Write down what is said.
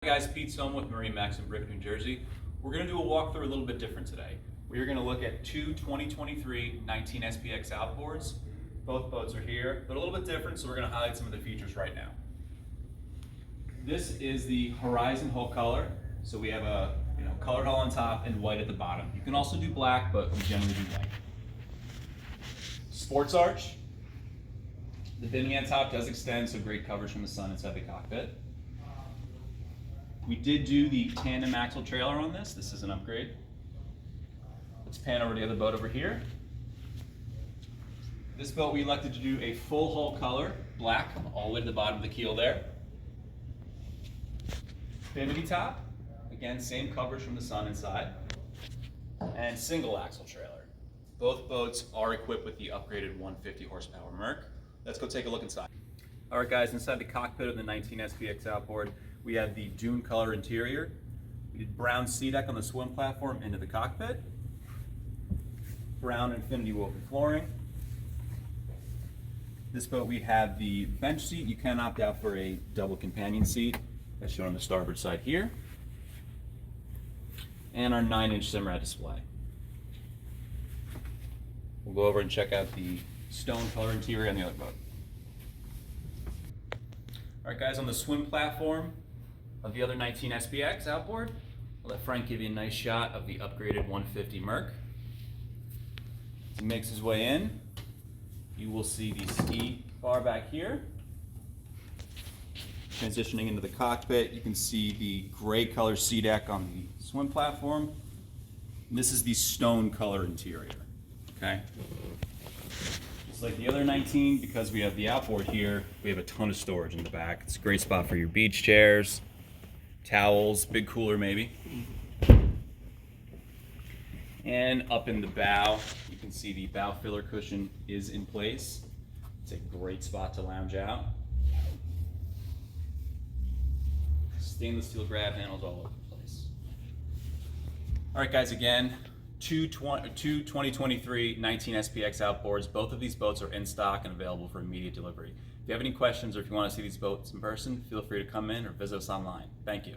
Hi guys, Pete Stone with MarineMax Brick, New Jersey. We're going to do a walkthrough a little bit different today. We are going to look at two 2023 19 SPX outboards. Both boats are here, but a little bit different, so we're going to highlight some of the features right now. This is the Horizon hull color. So we have a colored hull on top and white at the bottom. You can also do black, but we generally do white. Sports arch. The bimini on top does extend, so great coverage from the sun inside the cockpit. We did do the tandem axle trailer on this. This is an upgrade. Let's pan over to the other boat over here. This boat we elected to do a full hull color, black, all the way to the bottom of the keel there. Bimini top, again, same coverage from the sun inside. And single axle trailer. Both boats are equipped with the upgraded 150 horsepower Merc. Let's go take a look inside. All right guys, inside the cockpit of the 19 SPX outboard, we have the dune color interior. We did brown sea deck on the swim platform into the cockpit. Brown infinity woven flooring. This boat we have the bench seat. You can opt out for a double companion seat, as shown on the starboard side here. And our 9-inch Simrad display. We'll go over and check out the stone color interior on the other boat. All right guys, on the swim platform of the other 19 SPX outboard, I'll let Frank give you a nice shot of the upgraded 150 Merc. As he makes his way in, you will see the ski bar back here. Transitioning into the cockpit, you can see the gray color sea deck on the swim platform. And this is the stone color interior, okay? Just like the other 19, because we have the outboard here, we have a ton of storage in the back. It's a great spot for your beach chairs, towels, big cooler maybe. And up in the bow, you can see the bow filler cushion is in place. It's a great spot to lounge out. Stainless steel grab handles all over the place. All right guys, again, two 2023 19 SPX outboards. Both of these boats are in stock and available for immediate delivery. If you have any questions or if you want to see these boats in person, feel free to come in or visit us online. Thank you.